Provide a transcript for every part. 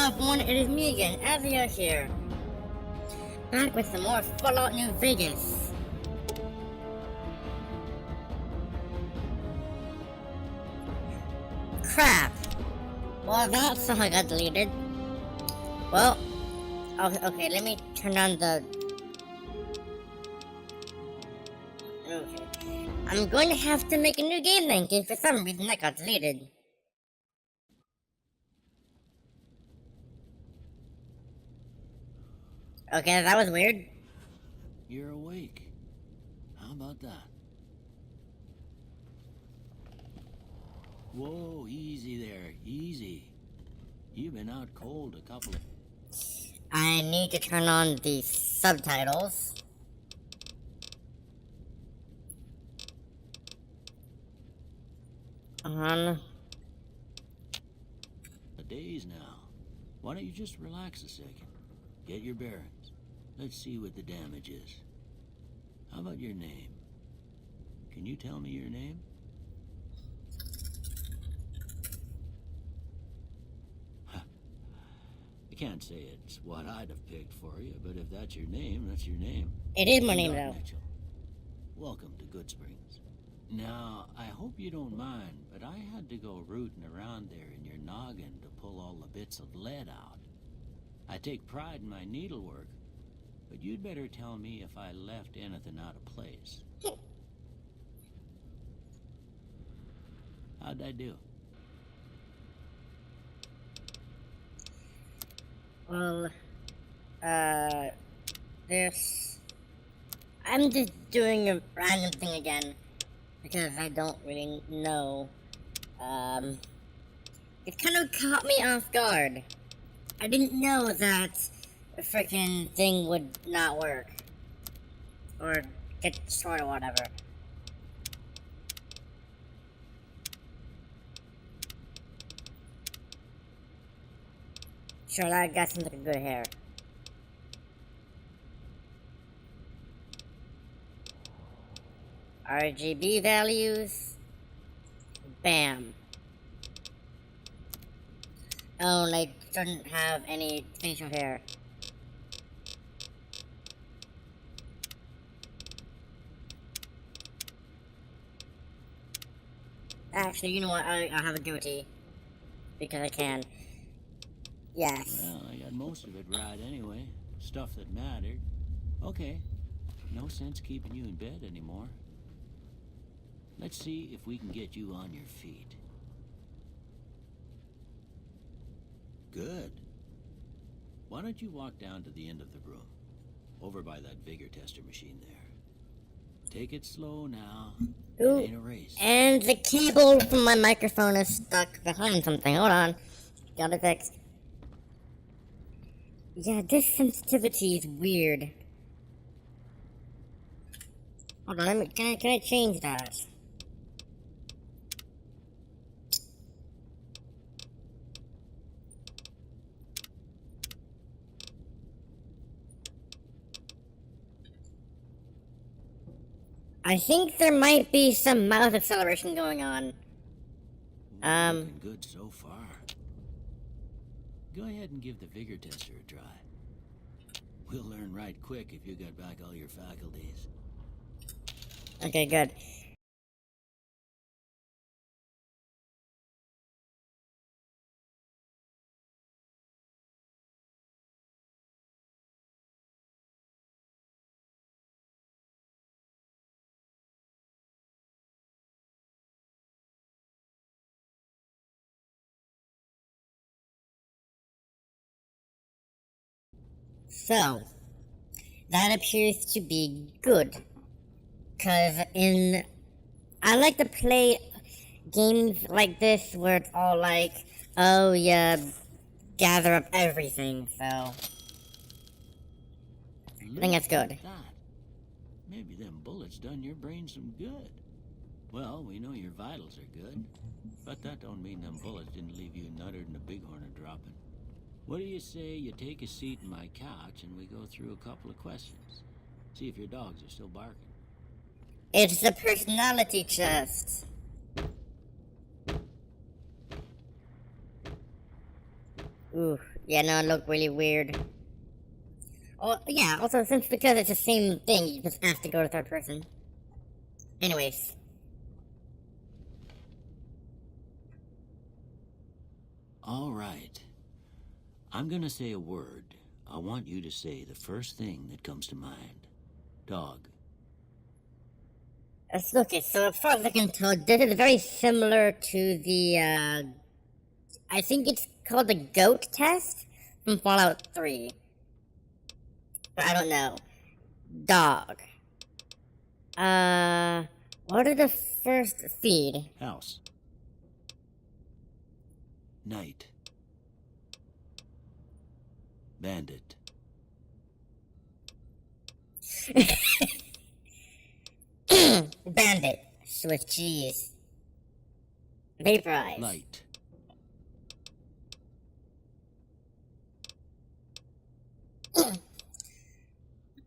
everyone, it is me again, Asriel here. Back with some more Fallout New Vegas. Crap. Well, that somehow got deleted. Well, okay, let me turn on the... Okay. I'm going to have to make a new game then, because for some reason that got deleted. Okay, that was weird. You're awake. How about that? Whoa, easy there, easy. You've been out cold a couple of... I need to turn on the subtitles. days now. Why don't you just relax a second? Get your bearings. Let's see what the damage is. How about your name? Can you tell me your name? I can't say it's what I'd have picked for you, but if that's your name, that's your name. It is my name, though. Mitchell. Welcome to Good Springs. Now, I hope you don't mind, but I had to go rooting around there in your noggin to pull all the bits of lead out. I take pride in my needlework, but you'd better tell me if I left anything out of place. How'd I do? Well, I'm just doing a random thing again, because I don't really know. It kind of caught me off guard. I didn't know that the freaking thing would not work. Or get destroyed or whatever. Sure, that got some good hair. RGB values. Bam. Oh, and I shouldn't have any facial hair. Actually, you know what? I'll have a goatee. Because I can. Yes. Well, I got most of it right anyway. Stuff that mattered. Okay. No sense keeping you in bed anymore. Let's see if we can get you on your feet. Good. Why don't you walk down to the end of the room? Over by that vigor tester machine there. Take it slow now. Ooh. It ain't a race. And the cable from my microphone is stuck behind something. Hold on. Got it fixed. Yeah, this sensitivity is weird. Hold on, can I change that? I think there might be some mouse acceleration going on. Looking good so far. Go ahead and give the vigor tester a try. We'll learn right quick if you got back all your faculties. Okay, good. So, that appears to be good. Cause I like to play games like this where it's all like, oh yeah, gather up everything, so. I think that's good. That. Maybe them bullets done your brain some good. Well, we know your vitals are good, but that don't mean them bullets didn't leave you nuttered and a bighorn are dropping. What do you say you take a seat in my couch and we go through a couple of questions? See if your dogs are still barking. It's the personality test. Ooh, yeah, no, it looked really weird. Oh, yeah, also, because it's the same thing, you just have to go to third person. Anyways. All right. I'm gonna say a word. I want you to say the first thing that comes to mind. Dog. Okay, so as far as I can tell, this is very similar to the, I think it's called the GOAT test from Fallout 3. But I don't know. Dog. What are the first feed? House. Night. Bandit. Bandit. Swift cheese. Vaporize. Light.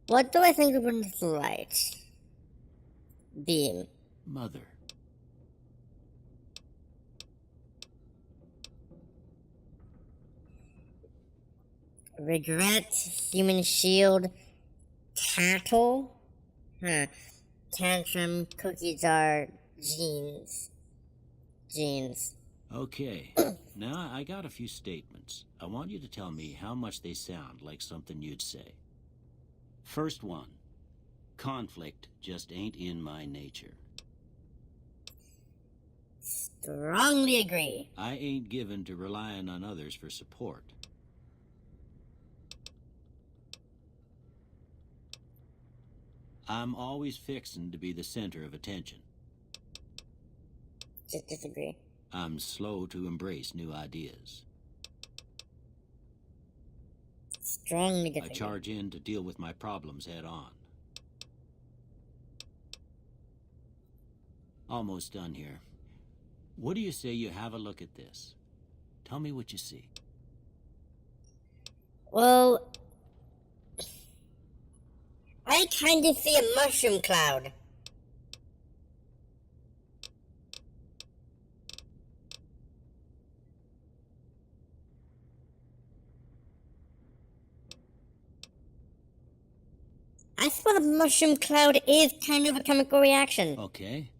What do I think of when it's light? Beam. Mother. Regret. Human shield. Tattle. Huh. Tantrum. Cookie jar. Jeans. Jeans. Okay. Now I got a few statements. I want you to tell me how much they sound like something you'd say. First one. Conflict just ain't in my nature. Strongly agree. I ain't given to relying on others for support. I'm always fixin' to be the center of attention. Just disagree. I'm slow to embrace new ideas. Strongly I disagree. charge in to deal with my problems head on. Almost done here. What do you say you have a look at this? Tell me what you see. Well, I kind of see a mushroom cloud. I suppose a mushroom cloud is kind of a chemical reaction. Okay.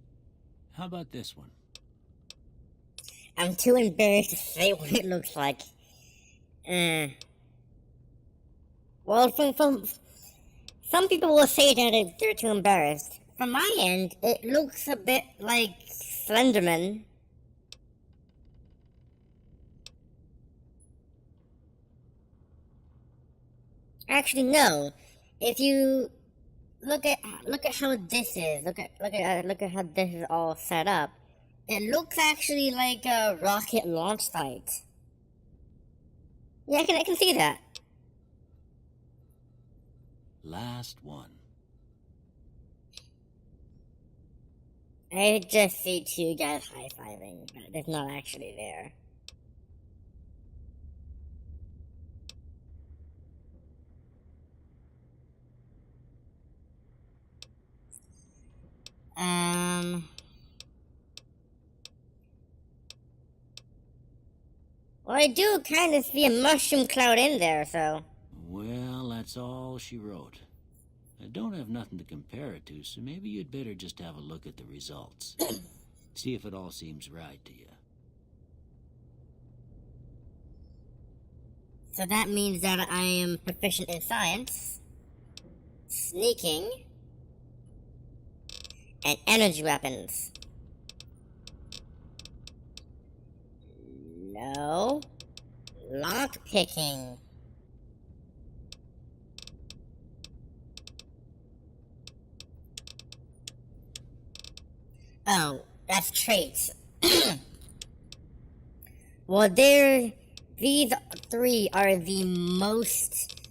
How about this one? I'm too embarrassed to say what it looks like. Well, from some people will say that they're too embarrassed. From my end, it looks a bit like Slenderman. Actually, no. If you look at how this is, look at how this is all set up. It looks actually like a rocket launch site. Yeah, I can see that. Last one. I just see two guys high-fiving, but it's not actually there. Well, I do kind of see a mushroom cloud in there, so... Well, that's all she wrote. I don't have nothing to compare it to, so maybe you'd better just have a look at the results. See if it all seems right to you. So that means that I am proficient in science, sneaking, and energy weapons. No. Lockpicking. Oh, that's traits. Well, these three are the most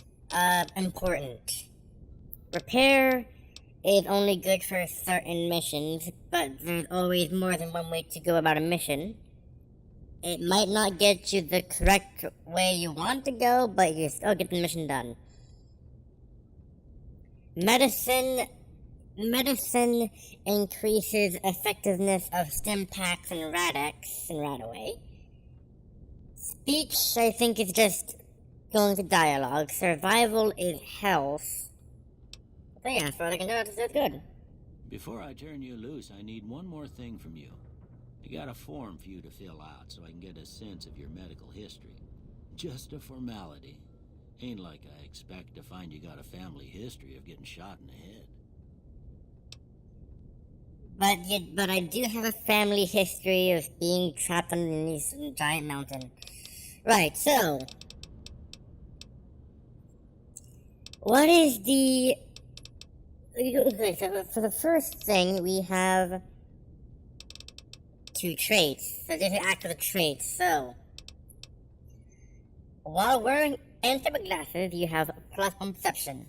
important. Repair is only good for certain missions, but there's always more than one way to go about a mission. It might not get you the correct way you want to go, but you still get the mission done. Medicine increases effectiveness of stim packs and Radex and Radaway. Speech, I think, is just going to dialogue. Survival is health. But yeah, for what I can do, that's good. Before I turn you loose, I need one more thing from you. I got a form for you to fill out so I can get a sense of your medical history. Just a formality. Ain't like I expect to find you got a family history of getting shot in the head. But I do have a family history of being trapped underneath some giant mountain. Right, so... What is the... Okay, so for the first thing, we have... 2 traits. So these are active traits, so... While wearing anti glasses, you have +1 perception.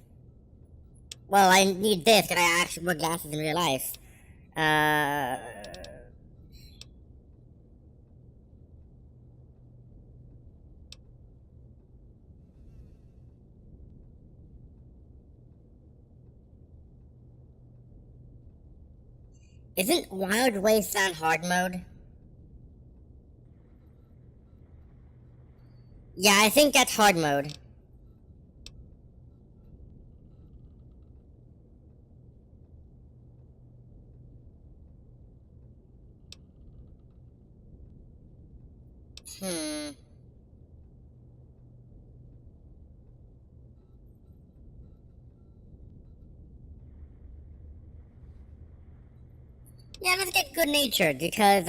Well, I need this because I actually wear glasses in real life. Isn't Wild Wasteland hard mode? Yeah, I think that's hard mode. Yeah, let's get good natured because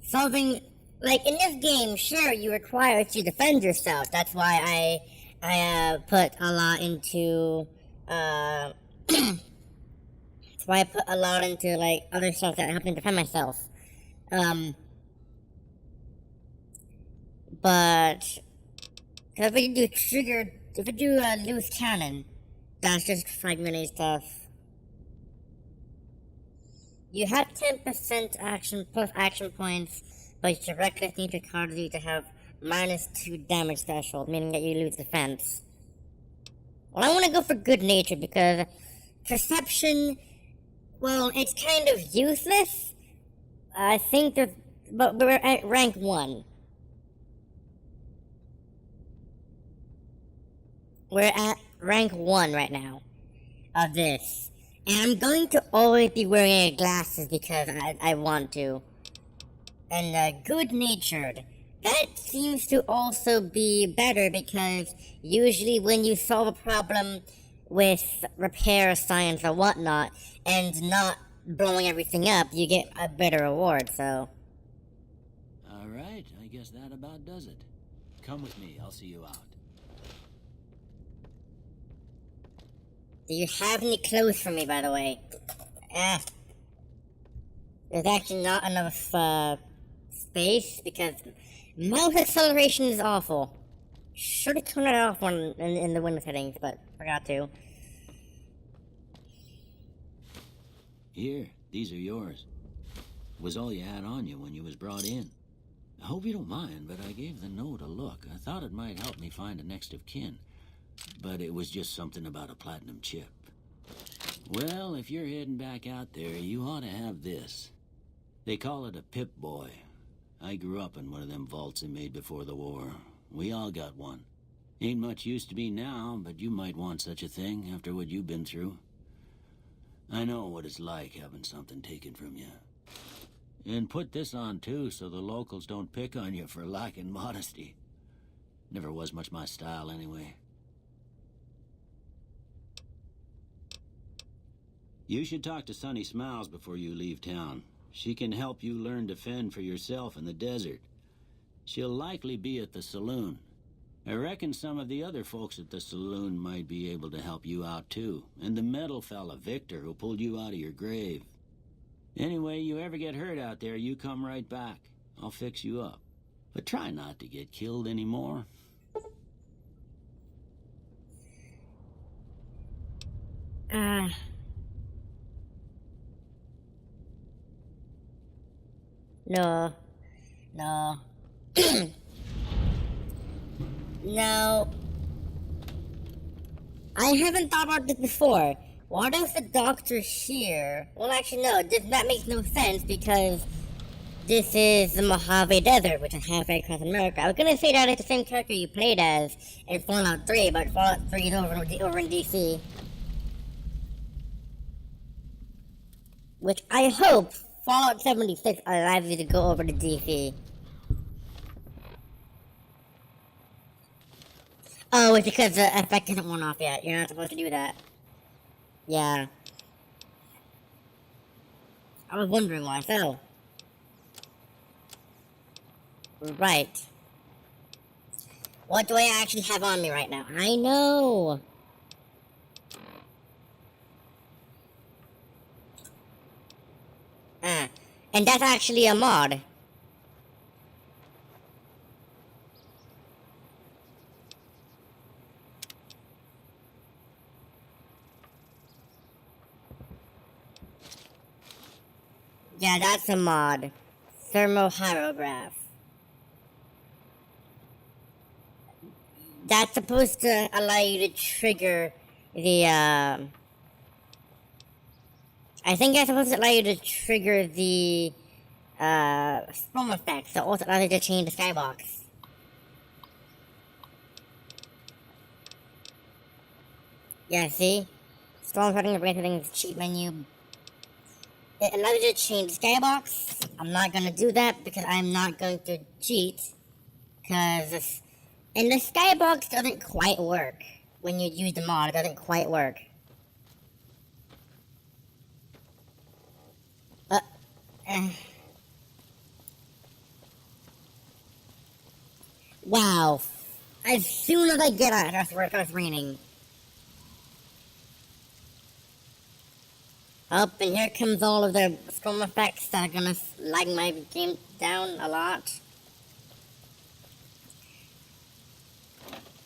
solving like in this game, sure you require to defend yourself. That's why I put a lot into that's why I put a lot into like other stuff that help me defend myself. But if we do trigger, if we do loose cannon, that's just fragmented stuff. You have 10% action plus action points, but your reckless nature causes you to have -2 damage threshold, meaning that you lose defense. Well, I want to go for good nature because perception, well, it's kind of useless. I think that, but we're at rank 1. We're at rank 1 right now of this. And I'm going to always be wearing glasses because I want to. And good-natured. That seems to also be better because usually when you solve a problem with repair science or whatnot and not blowing everything up, you get a better reward, so... Alright, I guess that about does it. Come with me, I'll see you out. Do you have any clothes for me, by the way? There's actually not enough space because mouse acceleration is awful. Should have turned it off in the window settings, but forgot to. Here, these are yours. Was all you had on you when you was brought in. I hope you don't mind, but I gave the note a look. I thought it might help me find a next of kin. But it was just something about a platinum chip. Well, if you're heading back out there, you ought to have this. They call it a Pip-Boy. I grew up in one of them vaults they made before the war. We all got one. Ain't much use to me now, but you might want such a thing after what you've been through. I know what it's like having something taken from you. And put this on too, so the locals don't pick on you for lacking modesty. Never was much my style anyway. You should talk to Sunny Smiles before you leave town. She can help you learn to fend for yourself in the desert. She'll likely be at the saloon. I reckon some of the other folks at the saloon might be able to help you out too. And the metal fella, Victor, who pulled you out of your grave. Anyway, you ever get hurt out there, you come right back. I'll fix you up. But try not to get killed anymore. No. No. No. I haven't thought about this before. What if the doctor's here? Well, actually, no. That makes no sense because this is the Mojave Desert, which is halfway across America. I was gonna say that it's the same character you played as in Fallout 3, but Fallout 3 is over in DC. Which I hope Fallout 76 allows you to go over to DC. Oh, it's because the effect isn't worn off yet. You're not supposed to do that. Yeah. I was wondering why so. Right. What do I actually have on me right now? I know! And that's actually a mod. Yeah, that's a mod. Thermohyrograph. That's supposed to allow you to trigger the, I think that's supposed to allow you to trigger the, storm effects that also allows you to change the skybox. Yeah, see? Storm starting to break things, cheat menu. It allows you to change the skybox. I'm not gonna do that because I'm not going to cheat. Because, and the skybox doesn't quite work. When you use the mod, it doesn't quite work. Wow. As soon as I get out, it starts raining. Up, and here comes all of the storm effects that are gonna lag my game down a lot.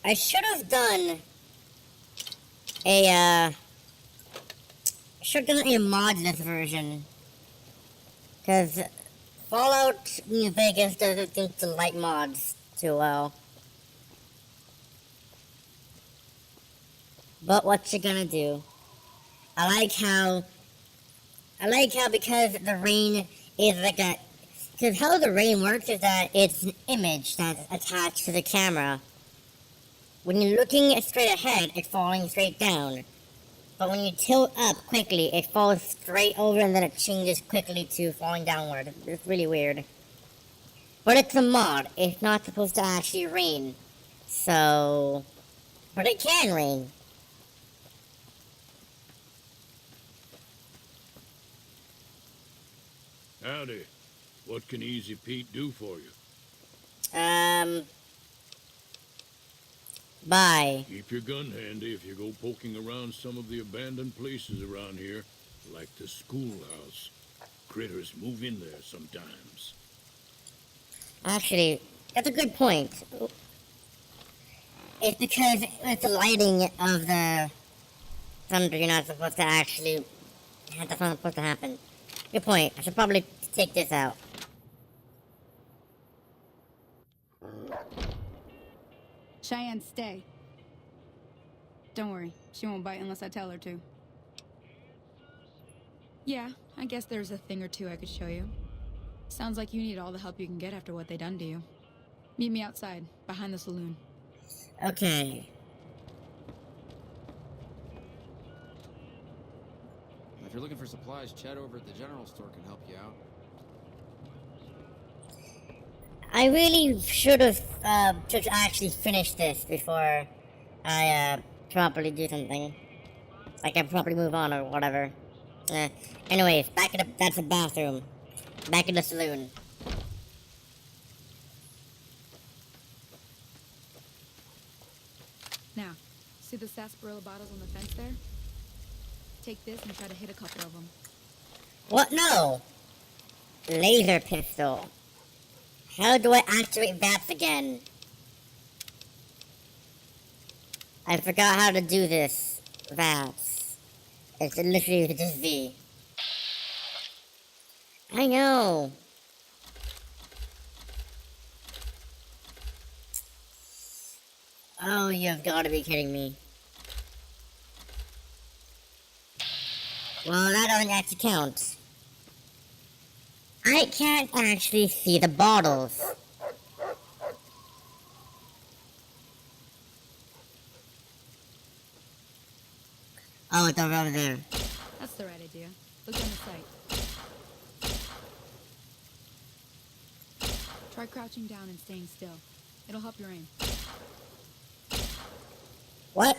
I should have done a, modless version. Because Fallout New Vegas doesn't seem to like mods too well. But what you gonna do? I like how because the rain is like a... Because how the rain works is that it's an image that's attached to the camera. When you're looking straight ahead, it's falling straight down. But when you tilt up quickly, it falls straight over and then it changes quickly to falling downward. It's really weird. But it's a mod. It's not supposed to actually rain. So... But it can rain. Howdy. What can Easy Pete do for you? Bye. Keep your gun handy if you go poking around some of the abandoned places around here, like the schoolhouse. Critters move in there sometimes. Actually, that's a good point. It's because with the lighting of the thunder, you're not supposed to actually... That's not supposed to happen. Good point. I should probably take this out. Cheyenne, stay. Don't worry. She won't bite unless I tell her to. Yeah, I guess there's a thing or two I could show you. Sounds like you need all the help you can get after what they done to you. Meet me outside, behind the saloon. Okay. If you're looking for supplies, Chad over at the general store can help you out. I really should have actually finished this before I properly do something. Like I properly move on or whatever. Anyways, back in that's the bathroom. Back in the saloon. Now, see the sarsaparilla bottles on the fence there? Take this and try to hit a couple of them. What? No! Laser pistol. How do I activate VATS again? I forgot how to do this. VATS. It's literally just V. I know. Oh, you've got to be kidding me. Well, that doesn't actually count. I can't actually see the bottles. Oh, it's over there. That's the right idea. Look on the site. Try crouching down and staying still. It'll help your aim. What?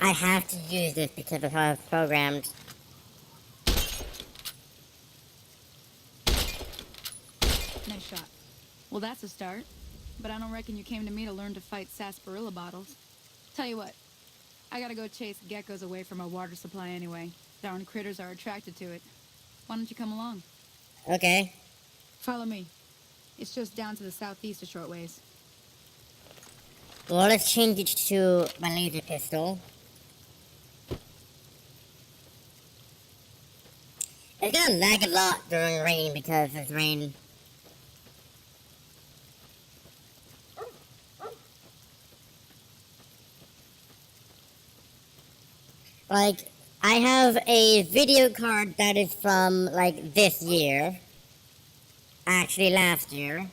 I have to use this because of how it's programmed. Nice shot. Well, that's a start. But I don't reckon you came to me to learn to fight sarsaparilla bottles. Tell you what, I gotta go chase geckos away from our water supply anyway. Darn critters are attracted to it. Why don't you come along? Okay. Follow me. It's just down to the southeast a short ways. Well, let's change it to my laser pistol. It's gonna lag a lot during rain because it's rain. Like, I have a video card that is from, like, this year. Actually, last year.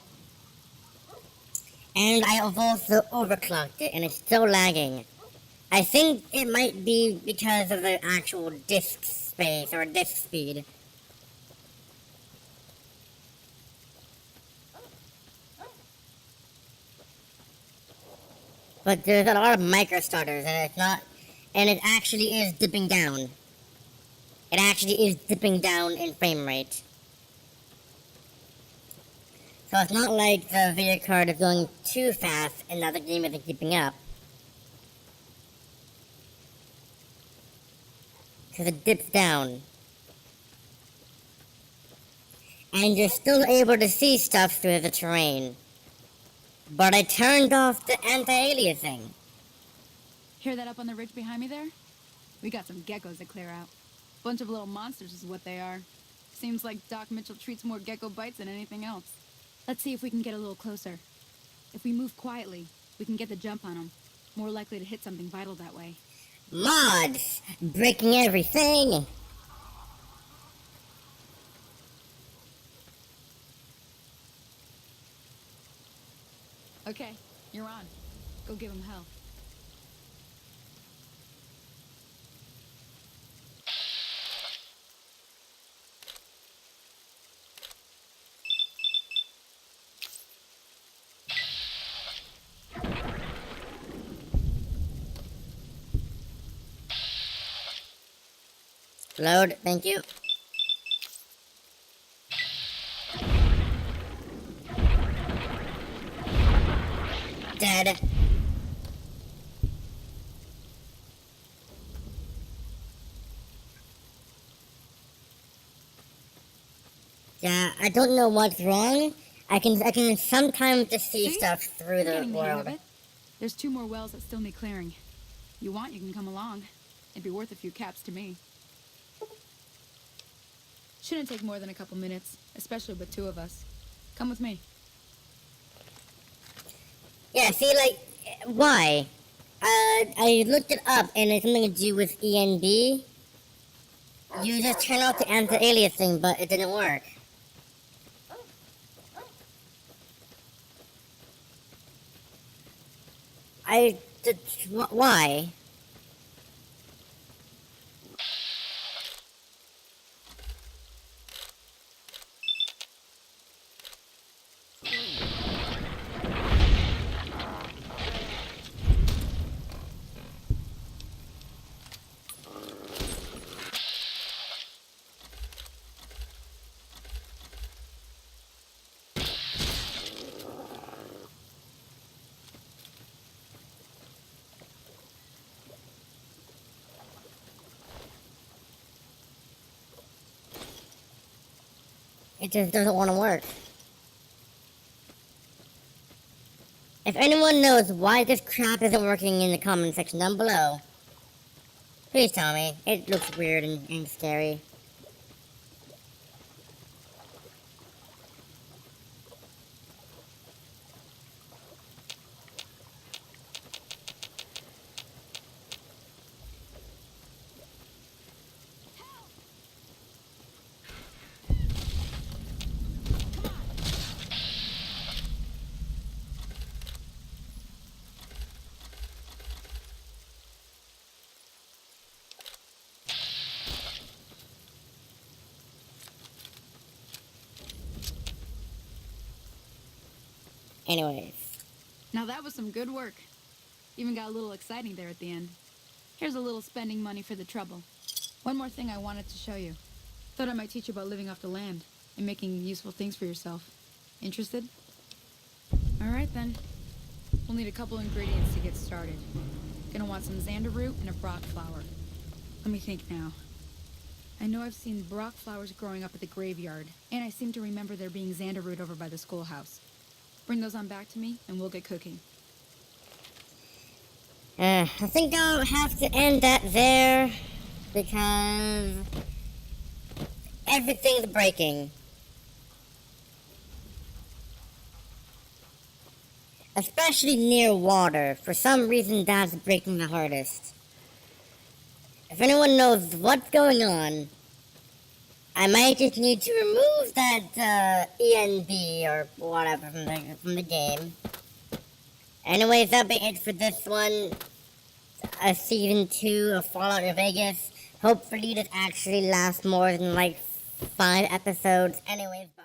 And I have also overclocked it, and it's still lagging. I think it might be because of the actual disk space, or disk speed. But there's a lot of micro stutters, and it's not... And it actually is dipping down. It actually is dipping down in frame rate. So it's not like the video card is going too fast and that the game isn't keeping up. Because it dips down. And you're still able to see stuff through the terrain. But I turned off the anti-aliasing. Hear that up on the ridge behind me there? We got some geckos to clear out. Bunch of little monsters is what they are. Seems like Doc Mitchell treats more gecko bites than anything else. Let's see if we can get a little closer. If we move quietly, we can get the jump on them. More likely to hit something vital that way. Mods! Breaking everything! Okay, you're on. Go give him hell. Load, thank you. Dead. Yeah, I don't know what's wrong. I can sometimes just see stuff through You're the getting the hang of world. it. There's 2 more wells that still need clearing. You want, you can come along. It'd be worth a few caps to me. Shouldn't take more than a couple minutes, especially with 2 of us. Come with me. Yeah, see, like, why? I looked it up, and it's something to do with ENB. You just turn off the anti-aliasing, but it didn't work. Why? It just doesn't want to work. If anyone knows why this crap isn't working in the comment section down below, please tell me. It looks weird and scary. Anyways. Now that was some good work. Even got a little exciting there at the end. Here's a little spending money for the trouble. One more thing I wanted to show you. Thought I might teach you about living off the land and making useful things for yourself. Interested? Alright then. We'll need a couple ingredients to get started. Gonna want some xander root and a brock flower. Let me think now. I know I've seen brock flowers growing up at the graveyard, and I seem to remember there being xander root over by the schoolhouse. Bring those on back to me, and we'll get cooking. I think I'll have to end that there, because everything's breaking. Especially near water. For some reason, that's breaking the hardest. If anyone knows what's going on, I might just need to remove that ENB or whatever from the game. Anyways, that'll be it for this one. Season 2 of Fallout New Vegas. Hopefully this actually lasts more than like 5 episodes. Anyways, bye.